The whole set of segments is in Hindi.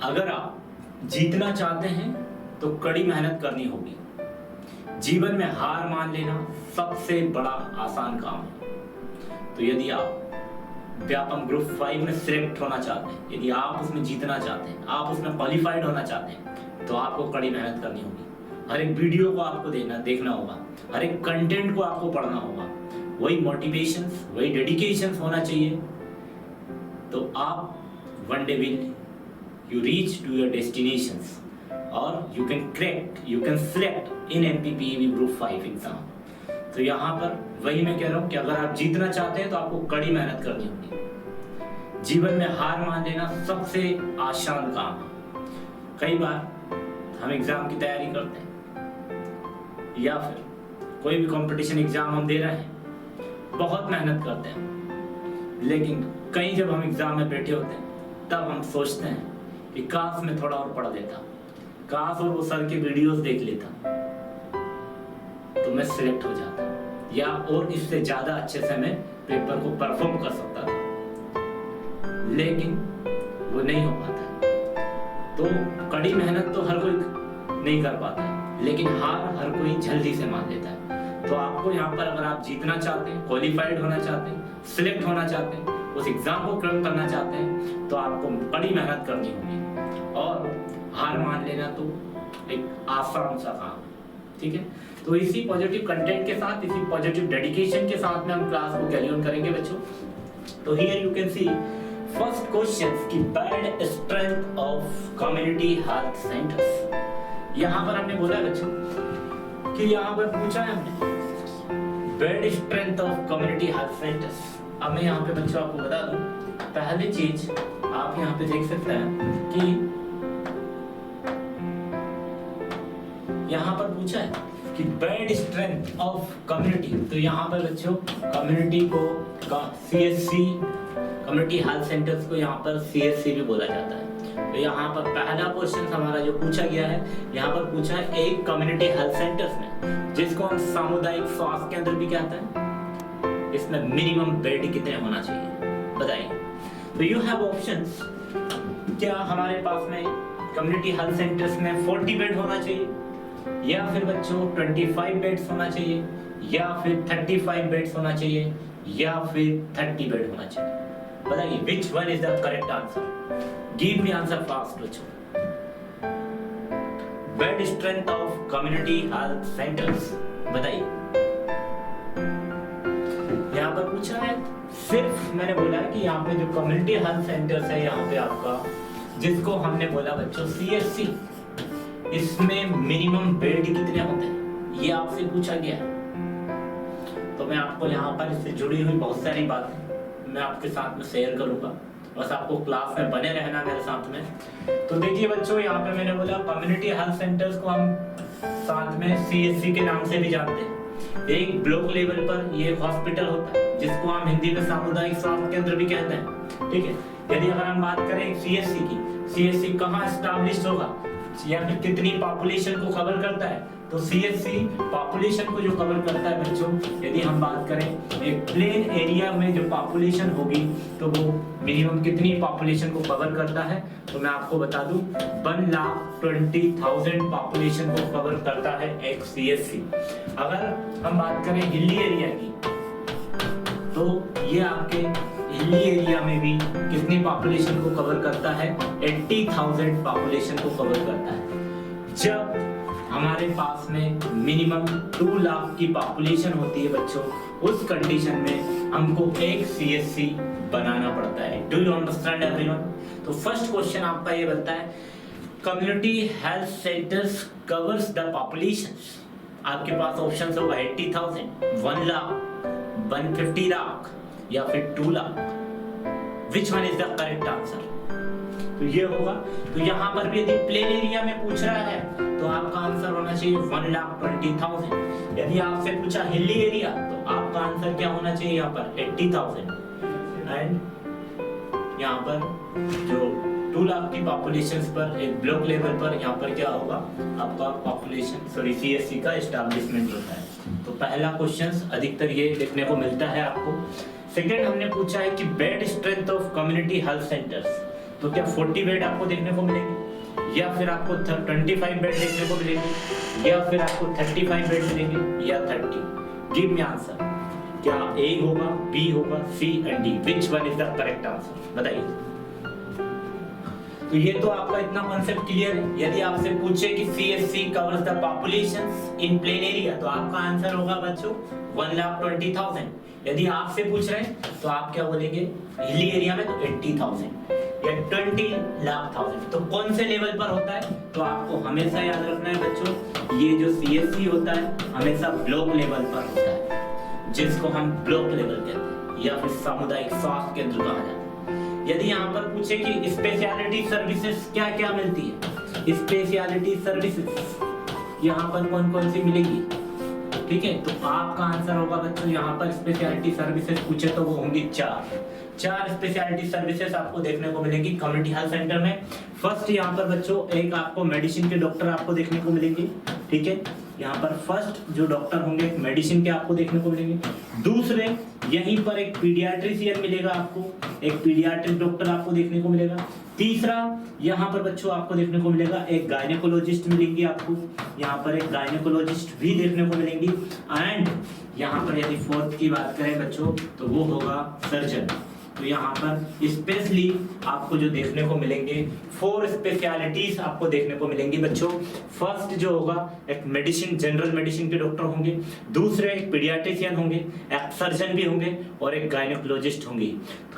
अगर आप जीतना चाहते हैं तो कड़ी मेहनत करनी होगी। जीवन में हार मान लेना सबसे बड़ा आसान काम है। तो यदि आप व्यापम ग्रुप 5 में सिलेक्ट होना चाहते हैं, यदि आप उसमें जीतना चाहते हैं, आप उसमें क्वालिफाइड होना चाहते हैं, तो आपको कड़ी मेहनत करनी होगी। हर एक वीडियो को आपको देखना होगा, हर एक कंटेंट को आपको पढ़ना होगा। वही मोटिवेशन, वही डेडिकेशन होना चाहिए। तो आप one day will you reach to your destinations or you can select in NPPEB Group 5 exam. तो यहाँ पर वही मैं कह रहा हूँ कि अगर आप जीतना चाहते हैं तो आपको कड़ी मेहनत करनी होगी। जीवन में हार मान लेना सबसे आसान काम है। कई बार हम एग्जाम की तैयारी करते हैं या फिर कोई भी कंपटीशन एग्जाम हम दे रहे हैं, बहुत मेहनत करते हैं, लेकिन कहीं जब हम एग्जाम में बैठे होते हैं तब हम सोचते हैं कि काश मैं थोड़ा और पढ़ लेता, काश और वो सर के वीडियोस देख लेता तो मैं सिलेक्ट हो जाता, या और इससे ज्यादा अच्छे से मैं पेपर को परफॉर्म कर सकता था, लेकिन वो नहीं हो पाता। तो कड़ी मेहनत तो हर कोई नहीं कर पाता है, लेकिन हार हर कोई जल्दी से मान लेता है। तो आपको यहाँ पर अगर आप जीतना चाहते हैं, क्वालिफाइड होना चाहते हैं, सिलेक्ट होना चाहते हैं, उस एग्जाम को क्रैक करना चाहते हैं, तो आपको कड़ी मेहनत करनी होगी। और हार मान लेना तो एक आसान सा काम, ठीक है। तो इसी पॉजिटिव कंटेंट के साथ, इसी पॉजिटिव डेडिकेशन के साथ में हम क्लास को कैरी ऑन करेंगे बच्चों। तो here you can see first question की bed strength of community health centres. यहाँ पर हमने बोला बच्चों कि यहाँ पर पूछा है हमने bad strength of community health centres. अब मैं यहाँ पे बच्चों आपको बता दूं, पहली चीज आप यहाँ पे देख सकते हैं कि यहाँ पर पूछा है कि बैड स्ट्रेंथ ऑफ कम्युनिटी। तो यहाँ पर बच्चों कम्युनिटी को CHC, कम्युनिटी हेल्थ सेंटर्स को यहाँ पर CHC भी बोला जाता है। तो यहाँ पर पहला क्वेश्चन हमारा जो पूछा गया है, यहाँ पर पूछा है एक कम्युनिटी हेल्थ सेंटर्स में, जिसको हम सामुदायिक स्वास्थ्य केंद्र भी कहते हैं, इसमें मिनिमम बेड कितने होना चाहिए बताइए। तो यू हैव ऑप्शंस। क्या हमारे पास में कम्युनिटी हेल्थ सेंटर्स में 40 बेड होना चाहिए, या फिर बच्चों 25 बेड्स होना चाहिए, या फिर 35 बेड्स होना चाहिए, या फिर 30 बेड होना चाहिए? बताइए which one is the correct answer? Give me answer fast बच्चों। Bed strength of community health centers बताइए। यहाँ पर पूछा है, सिर्फ मैंने बोला है कि यहाँ पे जो कम्युनिटी हेल्थ सेंटर्स है यहाँ पे आपका, जिसको हमने बोला बच्चों CHC, इसमें मिनिमम बेड कितने होते हैं ये आपसे पूछा गया है। तो मैं आपको यहाँ पर इससे जुड़ी हुई बहुत सारी बातें मैं आपके साथ में शेयर करूंगा, बस आपको क्लास में बने रहना मेरे साथ में। तो देखिए बच्चों, यहाँ पे मैंने बोला कम्युनिटी हेल्थ सेंटर्स को हम साथ में CHC के नाम से भी जानते हैं। एक ब्लॉक लेवल पर ये हॉस्पिटल होता है, जिसको हम हिंदी में सामुदायिक स्वास्थ्य केंद्र भी कहते हैं, ठीक है। यदि अगर हम बात करें CHC की, CHC कहाँ एस्टैब्लिश होगा या फिर कितनी पॉपुलेशन को कवर करता है, तो CHC पॉपुलेशन को जो कवर करता है बच्चों, यदि हम बात करें एक प्लेन एरिया में जो पॉपुलेशन होगी तो वो मिनिमम कितनी पॉपुलेशन को कवर करता है, तो मैं आपको बता दूं 1,20,000 पॉपुलेशन को कवर करता है एक CHC। अगर हम बात करें हिली एरिया की, तो ये आपके हिली एरिया में भी कितनी पॉपुलेशन को कवर करता है, 80,000 पॉपुलेशन को कवर करता है। जब हमारे पास में मिनिमम 2 लाख की पॉपुलेशन होती है बच्चों, उस कंडीशन में हमको एक CHC बनाना पड़ता है। Do you understand everyone? तो फर्स्ट क्वेश्चन आपका ये बनता है, community health centres covers the populations. आपके पास ऑप्शंस होगा 80,000, 1 लाख, 150 लाख या फिर 2 लाख। विच one is the correct answer? तो ये होगा। तो यहाँ पर भी यदि प्लेन एरिया में पूछ रहा है तो आपका आंसर होना चाहिए 1,20,000। यदि आपसे पूछा हिली एरिया तो आपका आंसर क्या होना चाहिए यहाँ पर 80,000। एंड यहाँ पर जो 2 लाख की पॉपुलेशन पर एक ब्लॉक लेवल पर यहाँ पर क्या होगा आपका पॉपुलेशन CHC का एस्टैब्लिशमेंट होता है। तो पहला क्वेश्चन अधिकतर ये देखने को मिलता है आपको। सेकंड हमने पूछा है कि bed strength of community health centres. तो तो क्या 40 बेड आपको देखने को मिलेंगे, या फिर आपको 25 बेड देखने को मिलेंगे, या फिर आपको 35 बेड मिलेंगे, या 30? Give me answer. क्या ए होगा, बी होगा, C and D? Which one is the correct answer? बताइए। तो ये तो आपका इतना कॉन्सेप्ट क्लियर है। यदि आपसे पूछे कि CSC covers the population in plain area, तो आपका आंसर होगा बच्चों 1,20,000। यदि आपसे पूछ रहे हैं तो आप क्या बोलेंगे हिली एरिया में, तो 80,000 या 20,00,000। तो कौन से लेवल पर होता है? तो आपको हमेशा याद रखना है बच्चों, ये जो CSC होता है हमेशा ब्लॉक लेवल पर होता है, जिसको हम ब्लॉक लेवल कहते हैं, या फिर सामुदायिक स्वास्थ्य केंद्र कहा जाता है। यदि यहाँ पर पूछे कि स्पेशलिटी सर्विसेज क्या क्या मिलती है, स्पेशलिटी सर्विसेज यहाँ पर कौन कौन सी मिलेगी, ठीक है, तो आपका आंसर होगा बच्चों यहाँ पर स्पेशलिटी सर्विसेज पूछे तो वो होंगी चार स्पेशलिटी सर्विसेज आपको देखने को मिलेंगी कम्युनिटी हेल्थ सेंटर में। फर्स्ट यहाँ पर बच्चों एक आपको मेडिसिन के डॉक्टर आपको देखने को मिलेंगे, ठीक है, यहाँ पर फर्स्ट जो डॉक्टर होंगे मेडिसिन के आपको देखने को मिलेंगे। दूसरे यहीं पर एक पीडियाट्रिशियन मिलेगा आपको, एक पीडियाट्रिक डॉक्टर आपको देखने को मिलेगा। तीसरा यहाँ पर बच्चों आपको देखने को मिलेगा एक गायनेकोलॉजिस्ट मिलेंगी आपको, यहाँ पर एक गायनेकोलॉजिस्ट भी देखने को मिलेंगी। एंड यहाँ पर यदि फोर्थ की बात करें बच्चों तो वो होगा सर्जन। तो यहाँ पर स्पेशली आपको जो देखने को मिलेंगे 4 स्पेशलिटीज आपको देखने को मिलेंगी बच्चों। फर्स्ट जो होगा एक मेडिसिन, जनरल मेडिसिन के डॉक्टर होंगे, दूसरे एक पीडियाट्रिशियन होंगे, एक सर्जन भी होंगे और एक गायनेकोलॉजिस्ट होंगे।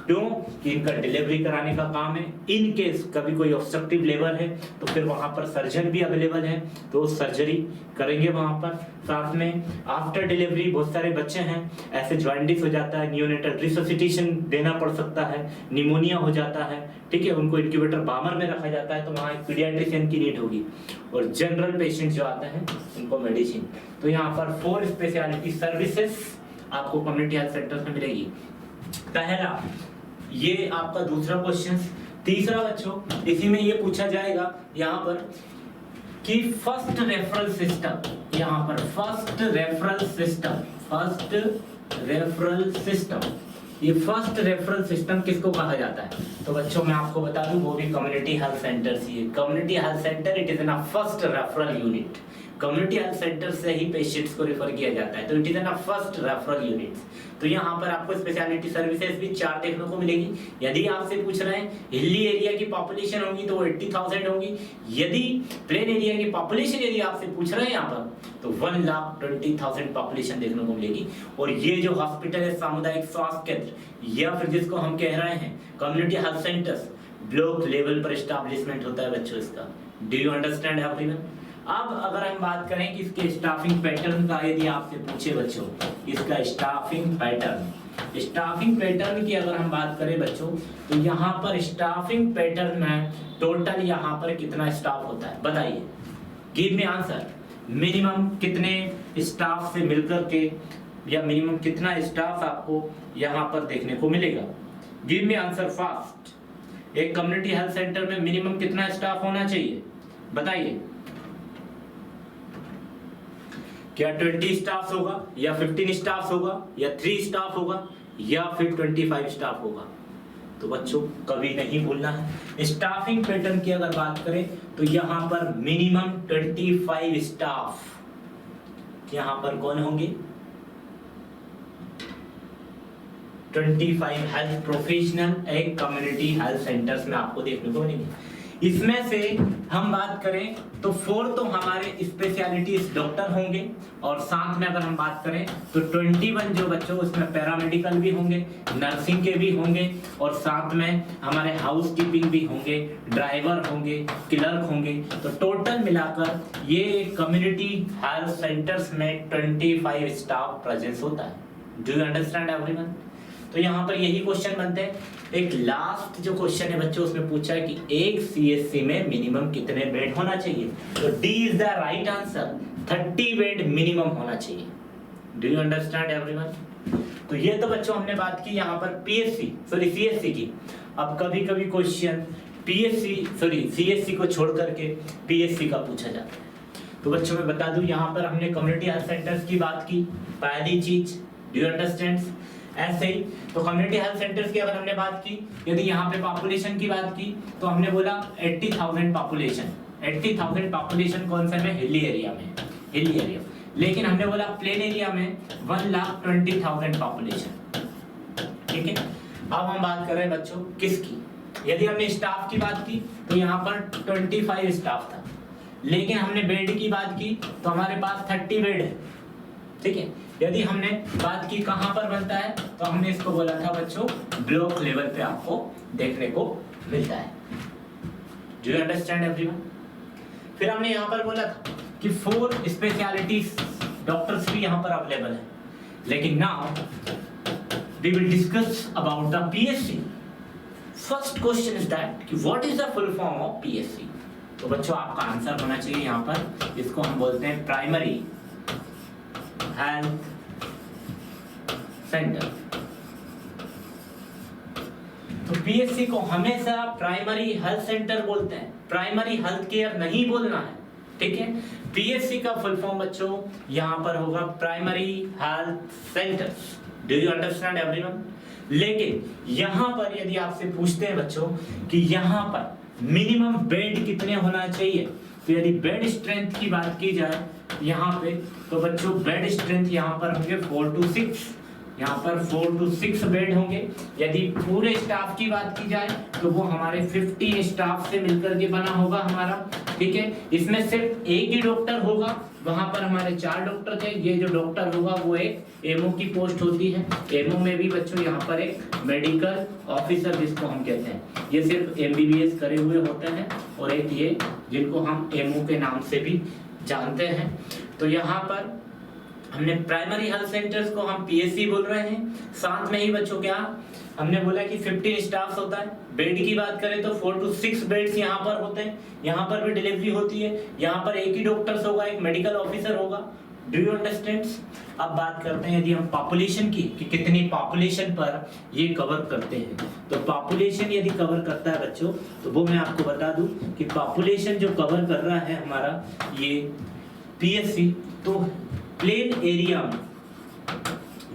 क्यों कि इनका डिलीवरी कराने का काम है। इन केस कभी कोई ऑब्स्ट्रक्टिव लेबर है तो फिर वहां पर सर्जन भी अवेलेबल है, तो सर्जरी करेंगे वहां पर। साथ में आफ्टर डिलीवरी बहुत सारे बच्चे हैं ऐसे जॉइंटिस हो जाता है, नियोनेटल रिससिटेशन देना पड़ सकता है, निमोनिया हो जाता है, ठीक है, उनको इंक्यूबेटर बामर में रखा जाता है, तो वहाँ एक पीडियाट्रिशियन की नीड होगी। और जनरल पेशेंट जो आते हैं उनको मेडिसिन। तो यहाँ पर 4 स्पेशलिटी सर्विसेज आपको कम्युनिटी हेल्थ सेंटर में मिलेगी। पहला ये आपका दूसरा क्वेश्चन। तीसरा बच्चों इसी में ये पूछा जाएगा यहाँ पर कि फर्स्ट रेफरल सिस्टम, यहाँ पर फर्स्ट रेफरल सिस्टम, ये फर्स्ट रेफरल सिस्टम किसको कहा जाता है? तो बच्चों मैं आपको बता दूं वो भी कम्युनिटी हेल्थ सेंटर से है। Community health centre it is N first referral unit. Community health centre से ही पेशेंट्स को रेफर किया जाता है, तो it is N first referral unit. तो यहाँ पर आपको स्पेशलिटी सर्विसेज भी 4 देखने को मिलेगी। यदि आपसे पूछ रहे हैं हिली एरिया की पॉपुलेशन होगी तो वो 80,000 होगी। यदि प्लेन एरिया की पॉपुलेशन यदि आपसे पूछ रहे हैं यहाँ पर तो 1,20,000 पॉपुलेशन देखने को मिलेगी। और ये जो हॉस्पिटल है सामुदायिक स्वास्थ्य केंद्र या फिर जिसको हम कह रहे हैं community health centres, block level पर एस्टैब्लिशमेंट होता है बच्चों इसका। Do you understand everyone? अब अगर हम बात करें कि इसके स्टाफिंग पैटर्न का, यदि आपसे पूछे बच्चों इसका स्टाफिंग पैटर्न की अगर हम बात करें बच्चों तो यहाँ पर स्टाफिंग पैटर्न में टोटल यहाँ पर कितना स्टाफ होता है बताइए। Give me answer. मिनिमम कितने स्टाफ से मिलकर के या मिनिमम कितना स्टाफ आपको यहाँ पर देखने को मिलेगा? Give me answer fast. एक कम्युनिटी हेल्थ सेंटर में मिनिमम कितना स्टाफ होना चाहिए बताइए। क्या 20 स्टाफ होगा या 15 स्टाफ होगा या 3 स्टाफ होगा या फिर 25 स्टाफ होगा? तो बच्चों कभी नहीं भूलना है। स्टाफिंग पैटर्न की अगर बात करें तो यहाँ पर मिनिमम 25 स्टाफ यहाँ पर कौन होंगे? 25 हेल्थ प्रोफेशनल एक कम्युनिटी हेल्थ सेंटर्स में आपको देखने को मिलेंगे। इसमें से हम बात करें तो 4 तो हमारे स्पेशलिटी डॉक्टर होंगे और साथ में अगर हम बात करें तो 21 जो बच्चों उसमें पैरामेडिकल भी होंगे, नर्सिंग के भी होंगे और साथ में हमारे हाउस कीपिंग भी होंगे, ड्राइवर होंगे, क्लर्क होंगे। तो टोटल मिलाकर ये कम्युनिटी हेल्थ सेंटर्स में 25 स्टाफ प्रेजेंस होता है। Do you understand everyone? तो यहाँ पर यही क्वेश्चन बनते हैं। एक लास्ट जो क्वेश्चन है बच्चों उसमें पूछा है कि एक सीएससी में मिनिमम कितने बेड होना चाहिए? तो D is the right answer, 30 bed minimum होना चाहिए। Do you understand everyone? तो ये तो बच्चों हमने बात की यहाँ पर सीएससी की। अब कभी कभी क्वेश्चन सीएससी को छोड़ करके पीएससी का पूछा जाता है। तो बच्चों मैं बता दूं यहाँ पर हमने कम्युनिटी हेल्थ सेंटर्स की बात की, पहली चीज डू यू अंडरस्टैंड? ऐसे ही तो कम्युनिटी हेल्थ सेंटर्स की अगर हमने बात की, यदि यहाँ पे पॉपुलेशन की बात की तो हमने बोला 80,000 पॉपुलेशन। 80,000 पॉपुलेशन कौन से में? हिली एरिया में, हिली एरिया। लेकिन हमने बोला प्लेन एरिया में 1,20,000 पॉपुलेशन। ठीक है, अब हम बात कर रहे हैं बच्चों किसकी? यदि हमने स्टाफ की बात की तो यहाँ पर 25 स्टाफ था, लेकिन हमने बेड की बात की तो हमारे पास 30 बेड है। ठीक है, यदि हमने बात की कहां पर बनता है तो हमने इसको बोला था बच्चों ब्लॉक लेवल पे आपको देखने को मिलता है। Do you understand everyone? फिर हमने यहां पर बोला था कि 4 स्पेशलिटीज डॉक्टर्स भी यहां पर अवेलेबल है, लेकिन now we will discuss about the PSC. First question is that कि what is the full form of PSC? तो बच्चों आपका आंसर होना चाहिए यहां पर, इसको हम बोलते हैं प्राइमरी हेल्थ सेंटर। तो पीएससी को हमेशा प्राइमरी हेल्थ सेंटर बोलते हैं, प्राइमरी हेल्थ केयर नहीं बोलना है। ठीक है, पीएससी का फुल फॉर्म बच्चों यहां पर होगा primary health centres. Do you understand everyone? लेकिन यहां पर यदि आपसे पूछते हैं बच्चों कि यहां पर मिनिमम बेड कितने होना चाहिए, तो यदि बेड स्ट्रेंथ की बात की जाए यहाँ पे तो बच्चों बेड स्ट्रेंथ यहाँ पर होंगे 4 to 6, यहाँ पर 4 to 6 बेड होंगे। यदि पूरे स्टाफ की बात की जाए तो वो हमारे 15 स्टाफ से मिलकर के बना होगा हमारा। ठीक है, इसमें सिर्फ एक ही डॉक्टर होगा, वहां पर हमारे 4 डॉक्टर थे। ये जो डॉक्टर होगा वो एक एमओ की पोस्ट होती है। एमओ में भी बच्चों यहाँ पर एक मेडिकल ऑफिसर जिसको हम कहते हैं, ये सिर्फ एमबीबीएस करे हुए होते हैं, और एक ये जिनको हम एमओ के नाम से भी जानते हैं। तो यहाँ पर हमने प्राइमरी हेल्थ सेंटर्स को हम पीएससी बोल रहे हैं। साथ में ही बच्चों क्या हमने बोला कि 15 स्टाफ होता है। बेड की बात करें तो 4 to 6 बेड्स यहाँ पर होते हैं, यहाँ पर भी डिलीवरी होती है। यहाँ पर एक ही डॉक्टर होगा, एक मेडिकल ऑफिसर होगा। Do you understand? अब बात करते हैं यदि हम पॉपुलेशन की कि कितनी पॉपुलेशन पर ये कवर करते हैं। तो पॉपुलेशन यदि कवर करता है बच्चों तो वो मैं आपको बता दूं कि पॉपुलेशन जो कवर कर रहा है हमारा ये पीएससी, तो प्लेन एरिया में,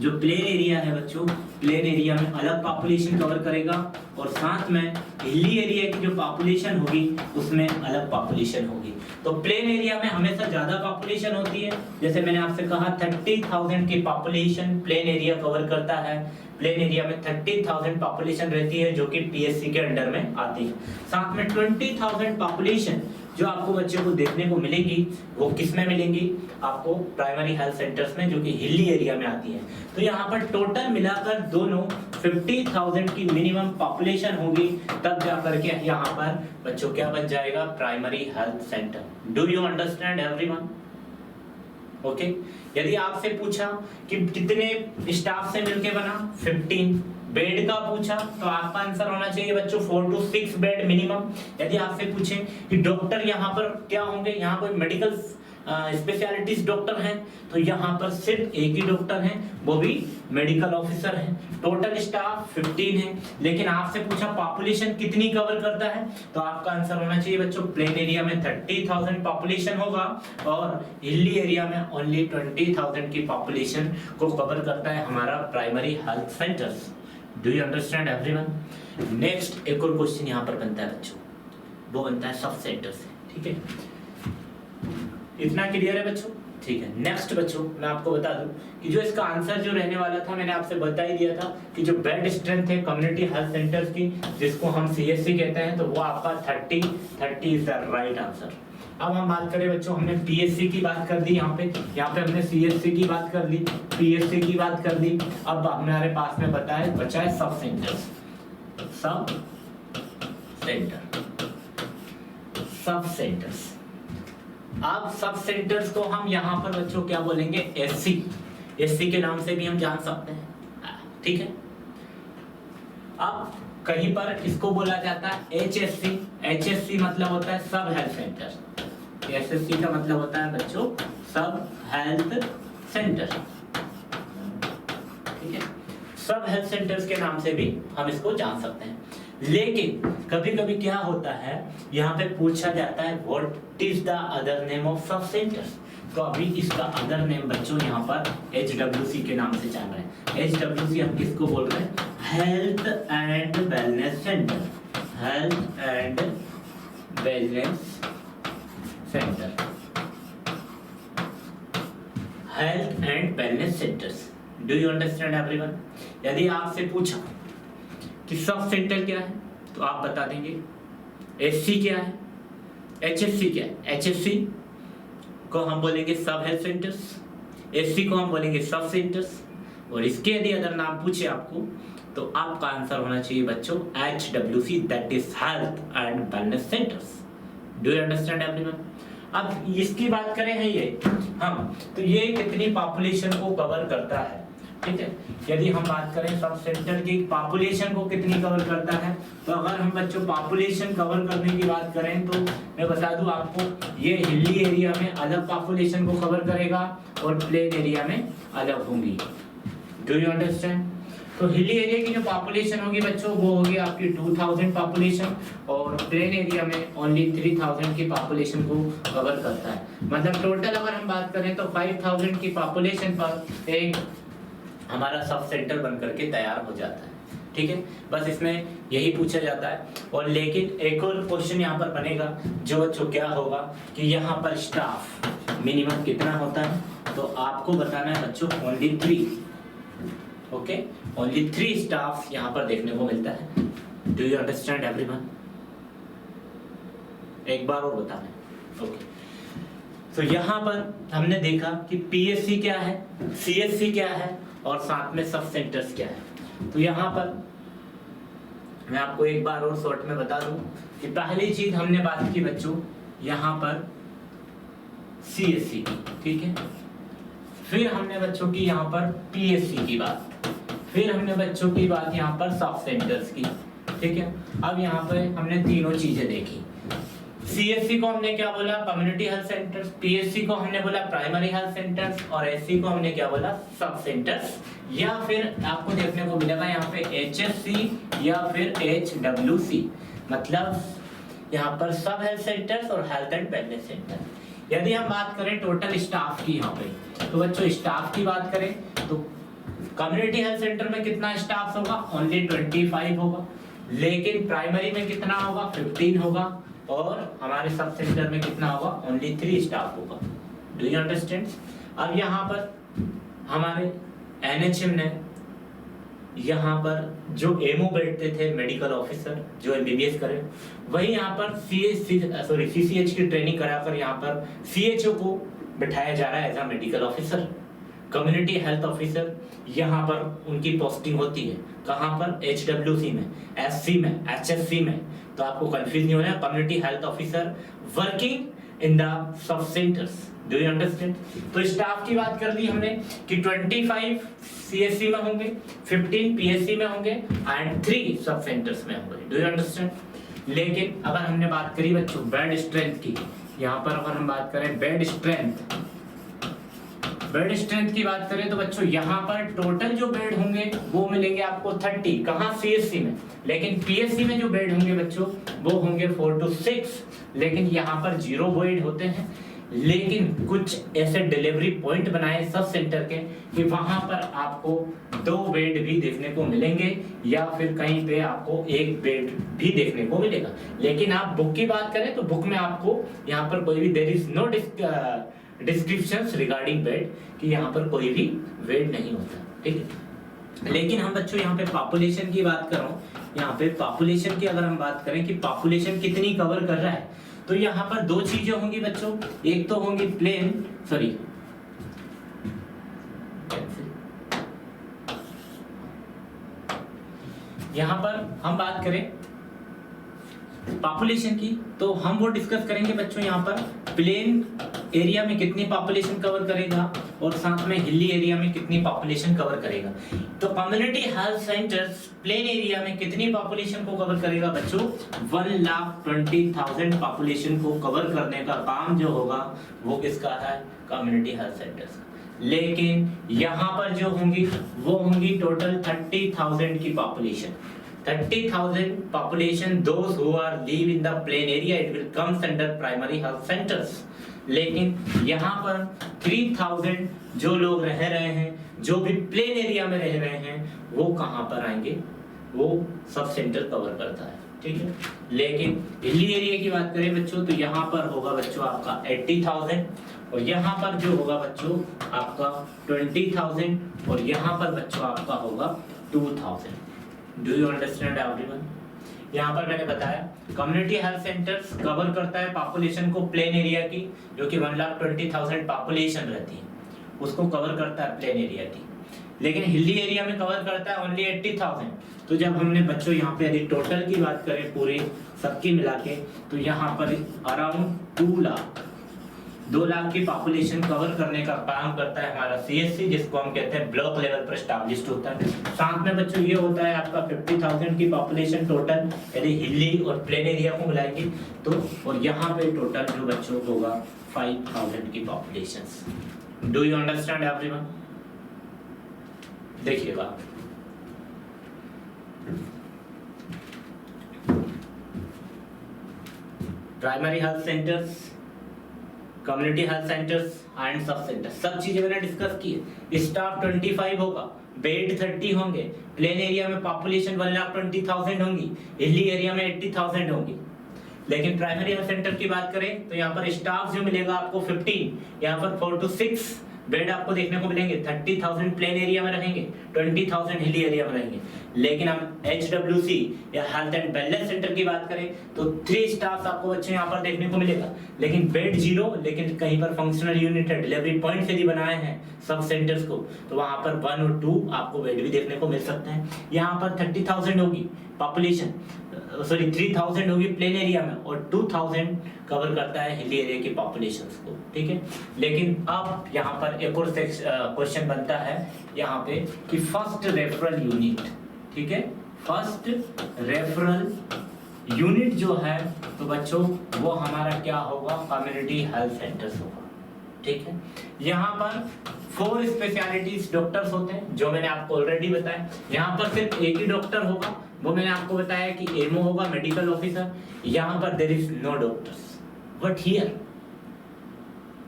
जो प्लेन एरिया है बच्चों, प्लेन एरिया में अलग पॉपुलेशन कवर करेगा, और साथ में हिली एरिया की जो पॉपुलेशन होगी उसमें अलग पॉपुलेशन होगी। तो प्लेन एरिया में हमेशा ज्यादा पॉपुलेशन होती है। जैसे मैंने आपसे कहा 30,000 की पॉपुलेशन प्लेन एरिया कवर करता है। प्लेन एरिया में 30,000 पॉपुलेशन रहती है जो कि पीएससी के अंडर में आती है। साथ में 20,000 पॉपुलेशन जो आपको बच्चों को देखने को मिलेगी वो किस में मिलेंगी? आपको प्राइमरी हेल्थ सेंटर्स में, जो कि हिली एरिया में आती है। तो यहाँ पर टोटल मिलाकर दोनों 50,000 की मिनिमम पॉपुलेशन होगी, तब जा करके यहाँ पर बच्चों क्या बन जाएगा? Primary health centre. Do you understand everyone? Okay, यदि आपसे पूछा कि कितने स्टाफ से मिलके बना, 15 बेड का पूछा तो आपका आंसर होना चाहिए बच्चों 4 to 6 बेड मिनिमम। यदि आपसे पूछे कि डॉक्टर यहाँ पर क्या होंगे, यहाँ कोई मेडिकल स्पेशलिटीज डॉक्टर हैं, तो यहाँ पर सिर्फ एक ही डॉक्टर हैं, वो भी मेडिकल ऑफिसर हैं। टोटल स्टाफ 15 है। लेकिन आपसे पूछा पॉपुलेशन कितनी कवर करता है, तो आपका आंसर होना चाहिए बच्चों प्लेन एरिया में 30,000 पॉपुलेशन होगा, और हिली एरिया में ओनली 20,000 की पॉपुलेशन को कवर करता है हमारा primary health centres. Do you understand everyone? Next एक और क्वेश्चन यहाँ पर बनता है बच्चों, वो बनता है सब सेंटर से। ठीक है, इतना क्लियर है बच्चों? ठीक है। नेक्स्ट बच्चों मैं आपको बता दूं कि जो इसका आंसर जो रहने वाला था, मैंने आपसे बता ही दिया था कि जो बेड स्ट्रेंथ है कम्युनिटी हेल्थ सेंटर्स की, जिसको हम सीएससी कहते हैं, तो वो आपका 30 इज द राइट आंसर। अब हम बात करें बच्चों, हमने पीएससी की बात कर दी, यहाँ पे हमने सीएससी की बात कर ली, पीएससी की बात कर दी। अब हमारे पास में बचा है सब सेंटर्स। सब सेंटर्स। अब सब सेंटर्स को हम यहाँ पर बच्चों क्या बोलेंगे? एससी के नाम से भी हम जान सकते हैं। ठीक है, अब कहीं पर इसको बोला जाता है एचएससी मतलब होता है सब हेल्थ सेंटर। एसएससी का मतलब होता है बच्चों सब हेल्थ सेंटर। ठीक है, सब हेल्थ सेंटर्स के नाम से भी हम इसको जान सकते हैं। लेकिन कभी कभी क्या होता है, यहाँ पे पूछा जाता है what is the other name of sub centre. तो अभी इसका अदर नेम बच्चों यहाँ पर HWC के नाम से जान रहे हैं। HWC हम किसको बोल रहे हैं? Health and wellness centre. Health and wellness centre. Health and wellness centres. Do you understand everyone? यदि आपसे पूछा कि सब सेंटर क्या है तो आप बता देंगे SC क्या है, HFC क्या है। HFC को हम बोलेंगे सब हेल्थ सेंटर्स, SC को हम बोलेंगे सब सेंटर्स, और इसके यदि अदर नाम पूछे आपको तो आपका आंसर होना चाहिए बच्चों HWC, that is health and wellness centres. Do you understand everyone? अब इसकी बात करें है ये हम, तो ये कितनी पॉपुलेशन को कवर करता है, ठीक है। यदि हम बात करें सब सेंटर की पॉपुलेशन को कितनी कवर करता है, तो अगर हम बच्चों पॉपुलेशन कवर करने की बात करें तो मैं बता दूं आपको, ये हिली एरिया में अलग पॉपुलेशन को कवर करेगा और प्लेन एरिया में अलग होंगी। Do you understand? तो हिली एरिया की जो पॉपुलेशन होगी बच्चों वो होगी आपकी 2000 पॉपुलेशन, और प्लेन एरिया में ओनली 3000 की पॉपुलेशन को कवर करता है। मतलब टोटल अगर हम बात करें तो 5000 की पॉपुलेशन पर एक हमारा सब सेंटर बन करके तैयार हो जाता है, ठीक है। बस इसमें यही पूछा जाता है। और लेकिन एक और क्वेश्चन यहाँ पर बनेगा जो बच्चों क्या होगा कि यहाँ पर स्टाफ मिनिमम कितना होता है, तो आपको बताना है बच्चों ओनली 3, ओके, ओनली 3 स्टाफ यहाँ पर देखने को मिलता है। Do you understand everyone? एक बार और बताना है, ओके। तो यहाँ पर हमने देखा कि PSC क्या है, CSC क्या है और साथ में सब सेंटर्स क्या है। तो यहाँ पर मैं आपको एक बार और शॉर्ट में बता दूं कि पहली चीज हमने बात की बच्चों यहाँ पर CSC की, ठीक है। फिर हमने बच्चों की यहाँ पर PSC की बात, फिर हमने बच्चों की बात यहाँ पर सब सेंटर्स की, ठीक है। अब यहाँ पर हमने तीनों चीजें देखी। CSC को हमने क्या बोला? Community health centres. PSC को हमने बोला प्राइमरी हेल्थ सेंटर्स, और SC को हमने क्या बोला? सब सेंटर्स। या फिर आपको देखने को मिलेगा यहाँ पे HFC या फिर HWC, मतलब यहाँ पर सब हेल्थ सेंटर्स और हेल्थ एंड वेलनेस सेंटर। यदि हम बात करें टोटल स्टाफ की यहाँ पे, तो बच्चों स्टाफ की बात करें तो कम्युनिटी हेल्थ सेंटर में कितना स्टाफ होगा? ओनली 25 होगा। लेकिन प्राइमरी में कितना होगा? 15 होगा। और हमारे सब सेंटर में कितना होगा? ओनली 3 स्टाफ होगा। Do you understand? अब यहाँ पर हमारे NHM ने यहाँ पर जो एमओ बैठते थे मेडिकल ऑफिसर जो MBBS करे, वही यहाँ पर CCH की ट्रेनिंग कराकर यहाँ पर CHO को बिठाया जा रहा है as a medical officer. Community health officer यहाँ पर उनकी पोस्टिंग होती है, कहाँ पर? HWC में, SC में, HFC में। तो आपको कंफ्यूज नहीं होना है। Community health officer working in the sub centres. Do you understand? तो स्टाफ की बात कर ली हमने कि 25 CSC में होंगे, 15 PSC में होंगे एंड 3 सब सेंटर्स में होंगे। Do you understand? लेकिन अगर हमने बात करी बच्चों बेड स्ट्रेंथ की, यहाँ पर अगर हम बात करें बेड स्ट्रेंथ की बात करें तो बच्चों यहाँ पर टोटल जो बेड होंगे वो मिलेंगे आपको 30, कहाँ? CSC में। लेकिन PSC में जो बेड होंगे बच्चों वो होंगे 4 to 6। लेकिन यहाँ पर 0 बेड होते हैं। लेकिन कुछ ऐसे डिलीवरी पॉइंट बनाए सब सेंटर के कि वहां पर आपको 2 बेड भी देखने को मिलेंगे, या फिर कहीं पे आपको 1 बेड भी देखने को मिलेगा। लेकिन आप बुक की बात करें तो बुक में आपको यहाँ पर कोई भी there is no descriptions regarding bed कि यहाँ पर कोई भी बेड नहीं होता, ठीक है। लेकिन हम बच्चों यहाँ पे पॉपुलेशन की बात कर रहा हूँ, यहाँ पे पॉपुलेशन की अगर हम बात करें कि पॉपुलेशन कितनी कवर कर रहा है, तो यहाँ पर 2 चीजें होंगी बच्चों। एक तो होंगी यहाँ पर हम बात करें पॉपुलेशन की तो हम वो डिस्कस करेंगे बच्चों यहाँ पर प्लेन एरिया में कितनी पॉपुलेशन कवर करेगा और साथ में हिली एरिया में कितनी पॉपुलेशन कवर करेगा। तो community health centres plain area में कितनी पॉपुलेशन को कवर करेगा बच्चों? 1,20,000 पॉपुलेशन को कवर करने का काम जो होगा वो किसका है? Community health centres. लेकिन यहाँ पर जो होंगी वो होंगी टोटल 30,000 की population. 30,000 population those who are live in the plain area it will comes under primary health centers। लेकिन यहाँ पर 3,000 जो लोग रह रहे हैं, जो भी प्लेन एरिया में रह रहे हैं, वो कहाँ पर आएंगे? वो सब सेंटर कवर करता है, ठीक है। लेकिन हिली एरिया की बात करें बच्चों तो यहाँ पर होगा बच्चों आपका 80,000 और यहाँ पर जो होगा बच्चों आपका 20,000 और यहाँ पर बच्चों आपका होगा 2,000। Do you understand everyone? यहाँ पर मैंने बताया कम्युनिटी हेल्थ सेंटर्स कवर करता है पॉपुलेशन को प्लेन एरिया की, जो कि 1,20,000 पॉपुलेशन रहती है, उसको कवर करता है प्लेन एरिया की। लेकिन हिली एरिया में कवर करता है ओनली 80,000। तो जब हमने बच्चों यहाँ पे यदि टोटल की बात करें पूरे सबकी मिला के, तो यहाँ पर अराउंड 2 लाख की पॉपुलेशन कवर करने का काम करता है हमारा CHC, जिसको हम कहते हैं ब्लॉक लेवल पर एस्टैब्लिश्ड होता है। साथ में बच्चों ये होता है आपका 50,000 की पॉपुलेशन टोटल, यदि हिली और प्लेन एरिया को मिलाएंगे तो, और यहाँ पे टोटल जो बच्चों होगा 5,000 की population. Do you understand everyone? देखिएगा primary health centres, community health centres and sub centre, सब चीजें मैंने डिस्कस की है। स्टाफ 25 होगा, बेड 30 होंगे, प्लेन एरिया में पॉपुलेशन 1,20,000 होंगी, हिली एरिया में 80,000 होंगी। लेकिन प्राइमरी हेल्थ सेंटर की बात करें तो यहाँ पर स्टाफ जो मिलेगा आपको 15, यहाँ पर 4 to 6 बेड आपको देखने को मिलेंगे। 30,000 प्लेन एरिया में रहेंगे, 20,000 हिली एरिया में रहेंगे। लेकिन हम HWC या हेल्थ एंड वेलनेस सेंटर की बात करें तो 3 स्टाफ आपको बच्चे यहाँ पर देखने को मिलेगा, लेकिन बेड 0, लेकिन कहीं पर फंक्शनल यूनिट है, डिलीवरी पॉइंट यदि बनाए हैं सब सेंटर्स को तो वहां पर 1 और 2 आपको बेड भी देखने को मिल सकते हैं। यहाँ पर 30,000 होगी पॉपुलेशन, सॉरी 3,000 होगी प्लेन एरिया में और 2,000 कवर करता है हिली एरिया की पॉपुलेशंस को, ठीक है। लेकिन अब यहाँ पर एक और क्वेश्चन बनता है यहाँ पे कि फर्स्ट रेफरल यूनिट, ठीक है, फर्स्ट रेफरल यूनिट जो है तो बच्चों वो हमारा क्या होगा? कम्युनिटी हेल्थ सेंटर्स होगा, ठीक है। यहाँ पर 4 स्पेशलिटीज डॉक्टर्स होते हैं जो मैंने आपको ऑलरेडी बताया। यहाँ पर सिर्फ एक ही डॉक्टर होगा, वो मैंने आपको बताया कि एमओ होगा, मेडिकल ऑफिसर। यहाँ पर there is no doctors, but here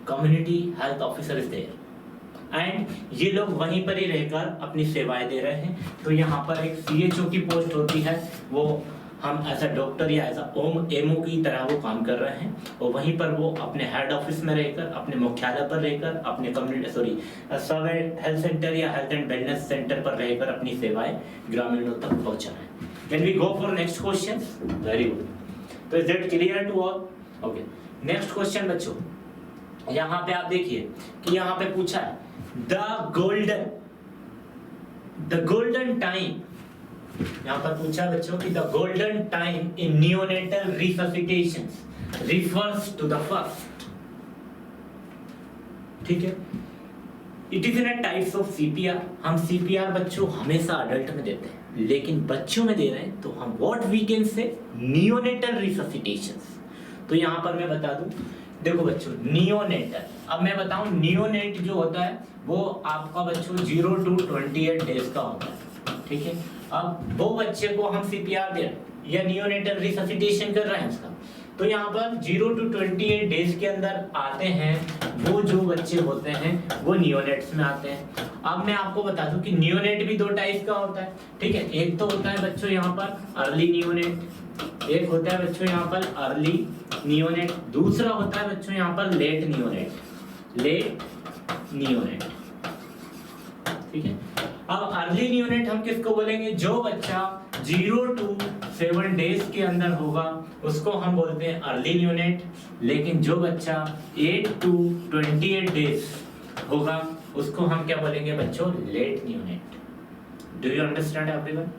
community health officer is there and ये लोग वहीं पर ही रहकर अपनी सेवाएं दे रहे हैं। तो यहाँ पर एक CHO की पोस्ट होती है, वो हम ऐसा डॉक्टर या ऐसा एमओ की तरह वो काम कर रहे हैं और वहीं पर वो अपने हेड ऑफिस में रहकर, अपने मुख्यालय पर रहकर, अपने कम्युनिटी सब हेल्थ सेंटर या हेल्थ एंड वेलनेस सेंटर पर रहकर अपनी सेवाएं ग्रामीणों तक पहुंचा रहे हैं। Can we go for next question? Very good. तो is it clear to all? Okay, next question बच्चों, यहाँ पे आप देखिए कि यहाँ पे पूछा है द गोल्डन टाइम, यहाँ पर पूछा बच्चों कि the golden time in neonatal resuscitations refers to the first, ठीक है। It is in a types of CPR। हम CPR बच्चों हमेशा अडल्ट में देते हैं, लेकिन बच्चों में दे रहे हैं तो हम what we can say neonatal resuscitations. तो यहाँ पर मैं बता दूं, देखो बच्चों नियोनेटल, अब मैं बताऊं नियोनेट जो होता है वो आपका बच्चों 0 to 28 डेज का होता है, ठीक है। अब वो बच्चे को हम CPR दे रहे हैं या नियोनेटल रिससिटेशन कर रहे हैं उसका, तो यहाँ पर 0 to 28 डेज के अंदर आते हैं वो जो बच्चे होते हैं वो नियोनेट्स में आते हैं। अब मैं आपको बता दूं कि नियोनेट भी 2 टाइप का होता है, ठीक है। एक तो होता है बच्चों यहाँ पर अर्ली नियोनेट, एक होता है बच्चों यहाँ पर अर्ली नियोनेट, दूसरा होता है बच्चों यहाँ पर लेट नियोनेट, ठीक है। अब अर्ली नियोनेट हम किसको बोलेंगे? जो बच्चा 0 to 7 डेज के अंदर होगा उसको हम बोलते हैं अर्ली नियोनेट, लेकिन जो बच्चा 8 to 28 डेज होगा उसको हम क्या बोलेंगे बच्चों? Late neonate. Do you understand everyone?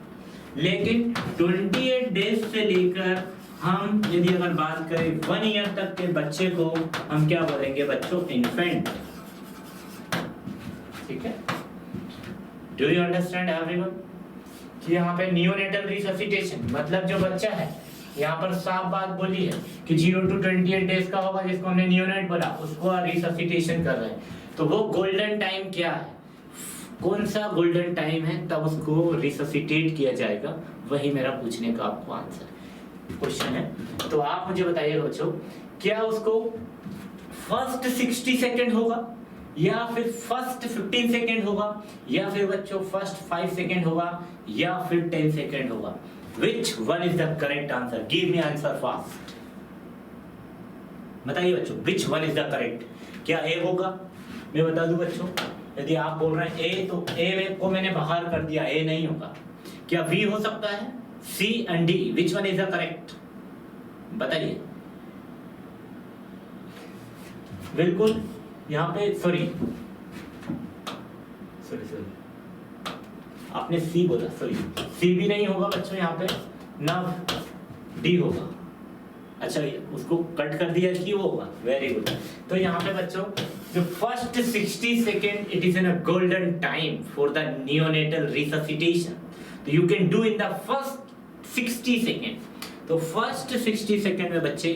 लेकिन 28 डेज से लेकर हम यदि अगर बात करें 1 ईयर तक के बच्चे को हम क्या बोलेंगे बच्चों? इन्फेंट, ठीक है। Do you understand everyone? कि यहाँ पे नियोनेटल रिससिटेशन मतलब जो बच्चा है यहाँ पर साफ बात बोली है कि 0 to 28 डेज का होगा जिसको हमने नियोनेट बोला, उसको रिससिटेशन कर रहे हैं। तो वो गोल्डन टाइम क्या है? कौन सा गोल्डन टाइम है तब उसको रिससिटेट किया जाएगा, वही मेरा पूछने का आपको आंसर क्वेश्चन है। तो आप मुझे बताइए बच्चों, क्या उसको फर्स्ट 60 सेकेंड होगा, या फिर फर्स्ट 15 सेकेंड होगा, या फिर बच्चों फर्स्ट 5 सेकेंड होगा, या फिर 10 सेकेंड होगा? Which one is the correct answer? Give me answer fast. बताइए बच्चों, which one is the correct? क्या A होगा? मैं बता दूं बच्चों, यदि आप बोल रहे हैं A, तो A को मैंने बाहर कर दिया, A नहीं होगा। क्या B हो सकता है? C and D, which one is the correct? बताइए। बिल्कुल यहाँ पे सॉरी आपने सी बोला, सॉरी सी भी नहीं होगा बच्चों, यहाँ पे ना डी होगा। अच्छा उसको कट कर दिया कि वो होगा, वेरी गुड। तो यहाँ पे बच्चों जो first 60 second it is an a golden time for the neonatal resuscitation. तो you can do in the first 60 second. तो फर्स्ट 60 सेकेंड में बच्चे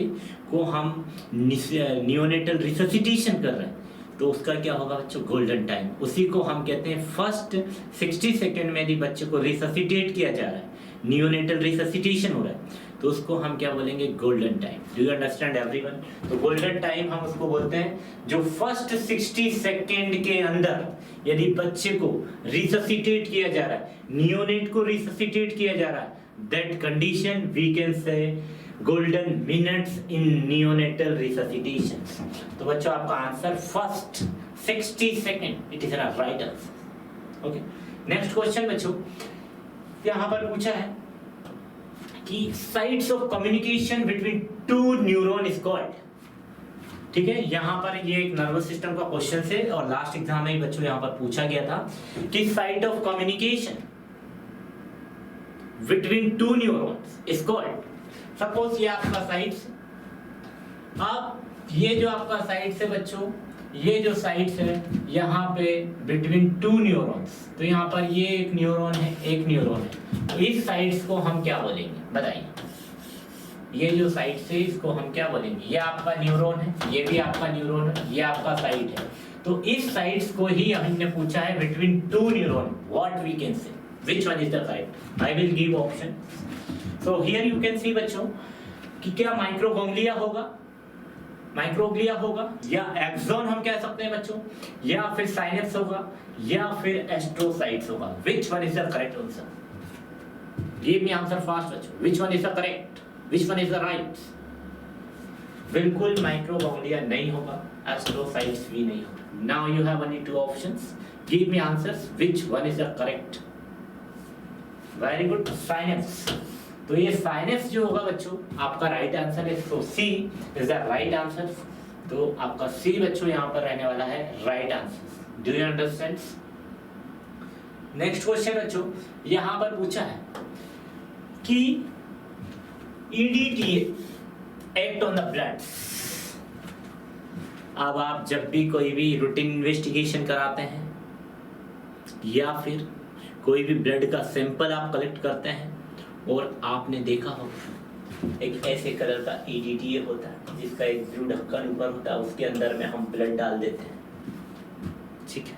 को हम नियोनेटल रिससिटेशन कर रहे हैं, तो उसका क्या होगा बच्चों? Golden time. उसी को हम कहते हैं फर्स्ट 60 सेकेंड में यदि बच्चे को रिससिटेट किया जा रहा है, नियोनेटल रिससिटेशन हो रहा है, तो उसको हम क्या बोलेंगे? Golden time. Do you understand everyone? तो गोल्डन टाइम हम उसको बोलते हैं जो फर्स्ट 60 सेकेंड के अंदर यदि बच्चे को रिससिटेट किया जा रहा है, नियोनेट को रिससिटेट किया जा रहा है, that condition we can say golden minutes in neonatal resuscitation. तो बच्चों आपका answer first 60 second, it is right answer. Okay, next question बच्चों, यहां पर पूछा है कि sites of communication between two neuron is called. ठीक है, यहां पर ये एक नर्वस सिस्टम का क्वेश्चन है और लास्ट एग्जाम में बच्चों यहां पर पूछा गया था कि site of communication between to neurons is called. Suppose ये आपका साइट्स, अब ये जो आपका साइट्स है बच्चों, ये जो साइट्स है यहाँ पे बिटवीन टू न्यूरॉन्स, तो यहाँ पर ये एक न्यूरॉन है, एक न्यूरॉन है, तो इस साइट्स को हम क्या बोलेंगे बताइए? ये जो साइट्स है इसको हम क्या बोलेंगे? ये आपका न्यूरॉन है, ये भी आपका न्यूरॉन है, ये आपका साइट है, तो इस साइट्स को ही हमने पूछा है between two neuron, what we can say, which one is the correct? I will give option. So here you can see बच्चों कि क्या माइक्रोगोंग्लिया होगा, माइक्रोग्लिया होगा, या एक्सॉन हम कह सकते हैं बच्चों, या फिर साइनेप्स होगा, या फिर एस्ट्रोसाइट्स होगा। Which one is the correct answer? Give me answer fast बच्चों, which one is the correct, which one is the right? बिल्कुल माइक्रोगोंग्लिया नहीं होगा, एस्ट्रोसाइट्स भी नहीं होगा। Now you have only two options, give me answers, which one is the correct? Very good, synapse. तो ये साइनेप्स जो होगा बच्चों आपका राइट आंसर है, सो सी इज द राइट आंसर। तो आपका सी बच्चों यहाँ पर रहने वाला है right answer. Do you understand? Next question बच्चों यहाँ पर पूछा है कि EDTA act on the blood. अब आप जब भी कोई भी रूटीन इन्वेस्टिगेशन कराते हैं या फिर कोई भी ब्लड का सैंपल आप कलेक्ट करते हैं और आपने देखा हो एक ऐसे कलर का EDTA होता है जिसका एक ब्लू ढक्कन ऊपर होता है, उसके अंदर में हम ब्लड डाल देते हैं, ठीक है,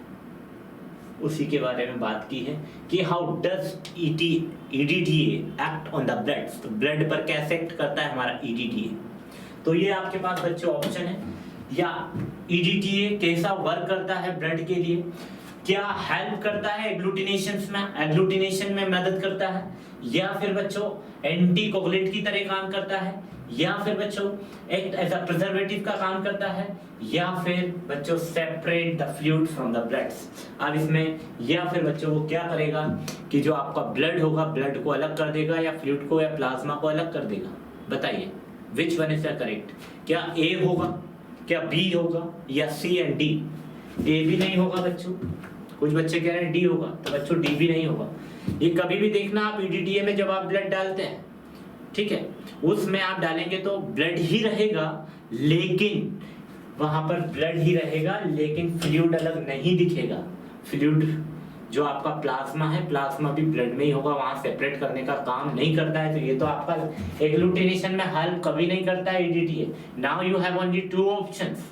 उसी के बारे में बात की है कि how does EDTA act on the blood. तो ब्लड पर कैसे एक्ट करता है हमारा EDTA। तो ये आपके पास बच्चों ऑप्शन है, या EDTA कैसा वर्क करता है ब्लड के लिए, क्या हेल्प करता है एग्लूटिनेशन में मदद करता है, या फिर बच्चों एंटीकोगुलेंट की तरह काम करता है, या फिर बच्चों एक्ट एज अ प्रिजर्वेटिव का काम करता है, या फिर बच्चों separate the fluid from the bloods. अब इसमें या फिर बच्चों वो क्या करेगा कि जो आपका ब्लड होगा ब्लड को अलग कर देगा, या फ्लूइड को या प्लाज्मा को अलग कर देगा। बताइए विच वन इज द करेक्ट? क्या ए होगा, क्या बी होगा, या सी एंड डी? ए भी नहीं होगा बच्चों, कुछ बच्चे कह रहे हैं डी होगा, तो बच्चों डी भी नहीं होगा। ये कभी भी देखना आप EDTA में जब आप ब्लड डालते हैं, ठीक है, उसमें आप डालेंगे तो ब्लड ही रहेगा, लेकिन वहां पर ब्लड ही रहेगा लेकिन फ्लूइड अलग नहीं दिखेगा। फ्लूइड जो आपका प्लाज्मा है, प्लाज्मा भी ब्लड में ही होगा, वहां सेपरेट करने का काम नहीं करता है। तो ये तो आपका एग्लूटिनेशन में हेल्प कभी नहीं करता है EDTA। Now you have only two options,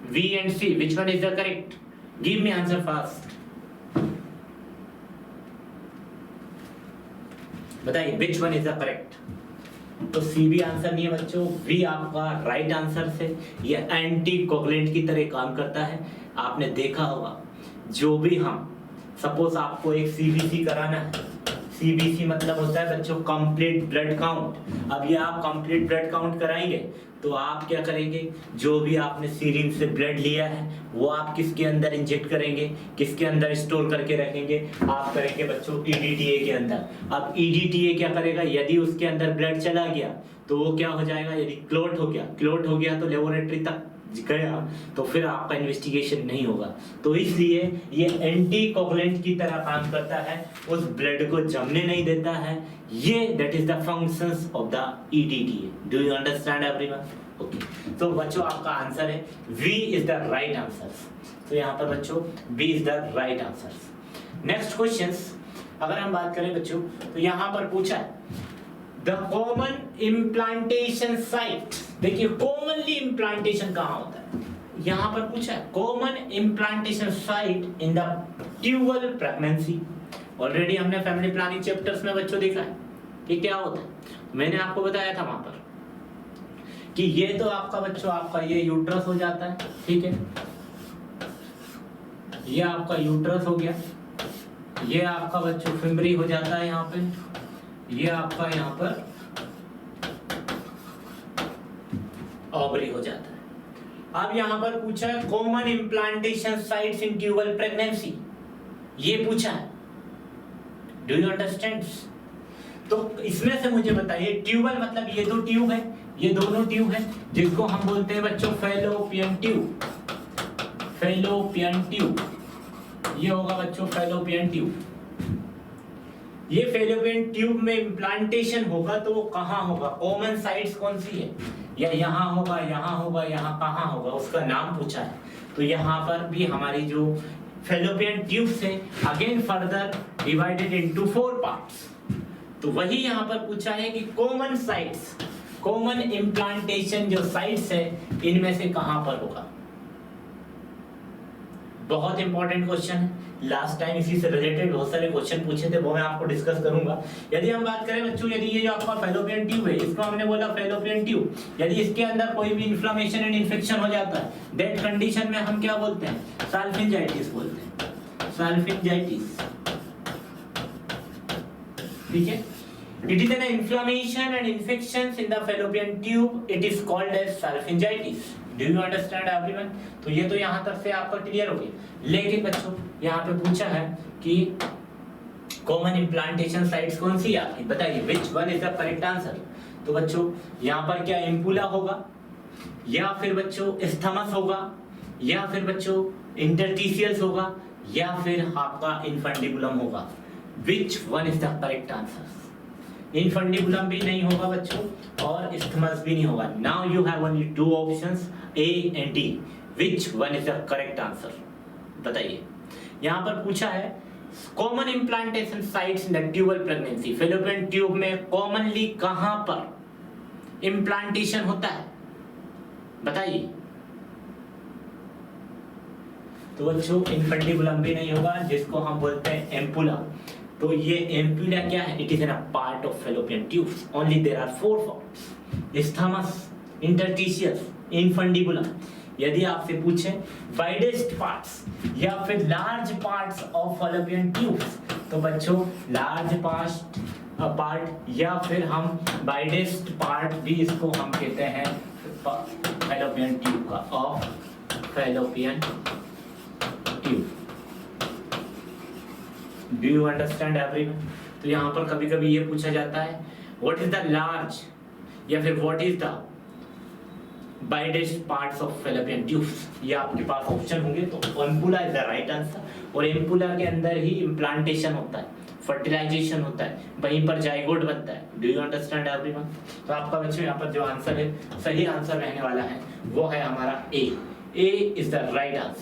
V and C, which one is the correct? Give me answer fast. बताइए विच वन इज द करेक्ट। तो सी भी आंसर नहीं है बच्चों, वी आपका राइट आंसर से ये एंटी कोगुलेंट की तरह काम करता है। आपने देखा होगा जो भी हम सपोज आपको एक सीबीसी कराना है, सीबीसी मतलब होता है बच्चों कंप्लीट ब्लड काउंट। अब ये आप कंप्लीट ब्लड काउंट कराएंगे तो आप क्या करेंगे, जो भी आपने सीरिंज से ब्लड लिया है वो आप किसके अंदर इंजेक्ट करेंगे, किसके अंदर स्टोर करके रखेंगे, आप करेंगे बच्चों ईडीटीए के अंदर। अब ईडीटीए क्या करेगा, यदि उसके अंदर ब्लड चला गया तो वो क्या हो जाएगा, यदि क्लॉट हो गया तो लेबोरेटरी तक गया तो फिर आपका इन्वेस्टिगेशन नहीं होगा। तो इसलिए ये एंटी कोगुलेंट की तरह काम करता है, उस ब्लड को जमने नहीं देता है। ये that is the functions of the EDTA. Do you understand everyone? Okay, तो बच्चों आपका आंसर है B is the right answer. तो यहाँ पर बच्चों B is the right answer. Next questions अगर हम बात करें बच्चों तो यहाँ पर पूछा है द कॉमन इम्प्लांटेशन साइट। देखिए कॉमनली इम्प्लांटेशन कहाँ होता है, यहाँ पर पूछा है common implantation site in the tubal pregnancy. Already हमने फैमिली प्लानिंग चैप्टर्स में बच्चों देखा है कि क्या होता है, मैंने आपको बताया था वहां पर कि ये तो आपका बच्चों आपका ये यूट्रस हो जाता है, ठीक है, ये आपका यूट्रस हो गया, ये आपका बच्चों फिम्बरी हो जाता है यहाँ पे, ये आपका यहाँ पर ओवरी हो जाता है। अब यहाँ पर पूछा है common implantation sites in tubal pregnancy, ये पूछा है। Do you understand? तो इसमें से मुझे बताइए ट्यूबल मतलब ये दो ट्यूब है, ये दोनों ट्यूब है जिसको हम बोलते हैं बच्चों फैलोपियन ट्यूब। फैलोपियन ट्यूब ये होगा बच्चों फैलोपियन ट्यूब। ये फैलोपियन ट्यूब में इम्प्लांटेशन होगा तो वो कहाँ होगा, कॉमन साइट्स कौन सी है, या यहाँ होगा, यहाँ होगा, यहाँ कहाँ होगा, उसका नाम पूछा है। तो यहाँ पर भी हमारी जो फैलोपियन ट्यूब से again further divided into 4 parts. तो वही यहाँ पर पूछा है कि कॉमन साइट्स, कॉमन इम्प्लांटेशन जो साइट्स है इनमें से कहाँ पर होगा। बहुत इंपॉर्टेंट क्वेश्चन है, लास्ट टाइम इसी से रिलेटेड बहुत सारे क्वेश्चन पूछे थे, वो मैं आपको डिस्कस करूंगा। यदि हम बात करें बच्चों, यदि ये जो आपका फैलोपियन ट्यूब है, इसको हमने बोला फैलोपियन ट्यूब, यदि इसके अंदर कोई भी इन्फ्लेमेशन एंड इन्फेक्शन हो जाता है, दैट कंडीशन में हम क्या बोलते हैं, साल्फिंजाइटिस बोलते हैं, साल्फिंजाइटिस, ठीक है। It is an inflammation and infections in the fallopian tube. It is called as salpingitis. Do you understand everyone? तो ये तो यहाँ तक से आपका क्लियर हो गया। लेकिन बच्चों यहाँ पे पूछा है कि कॉमन इम्प्लांटेशन साइट्स कौन सी है आपकी, बताइए which one is the correct answer। तो बच्चों यहाँ पर क्या इम्पुला होगा, या फिर बच्चों स्थमस होगा, या फिर बच्चों इंटरस्टिशियल्स होगा, या फिर आपका इन्फंडिबुलम होगा। Which one is the correct answer? Infundibulum भी नहीं होगा बच्चों और स्थमस भी नहीं होगा। Now you have only 2 options A and D. Which one is the correct answer, बताइए। यहाँ पर पूछा है common implantation sites in the tubal pregnancy. Fallopian tube में कॉमनली कहां पर इम्प्लांटेशन होता है, बताइए। तो बच्चों इनफंडिबुलम भी नहीं होगा, जिसको हम बोलते हैं एम्पुला। तो ये एम्पुला क्या है, it is an a part of Fallopian tubes, only there are 4 parts, isthmus, interstitial, infundibulum. यदि आपसे पूछे वाइडेस्ट पार्ट्स या फिर large parts of Fallopian tubes, तो बच्चों लार्ज पार्ट या फिर हम वाइडेस्ट पार्ट भी इसको हम कहते हैं फैलोपियन ट्यूब का, of fallopian tube. Do you understand everyone? तो यहाँ पर कभी कभी ये पूछा जाता है व्हाट इज द लार्ज या फिर what is the widest parts of Fallopian tubes. ये आपके पास ऑप्शन होंगे, तो ampulla is the right answer. और एम्पुला के अंदर ही इम्प्लांटेशन होता है, फर्टिलाइजेशन होता है, वहीं पर जाइगोट बनता है। Do you understand everyone? तो आपका बच्चों यहाँ पर जो आंसर है, सही आंसर रहने वाला है वो है हमारा ए। ए इज द राइट आंसर।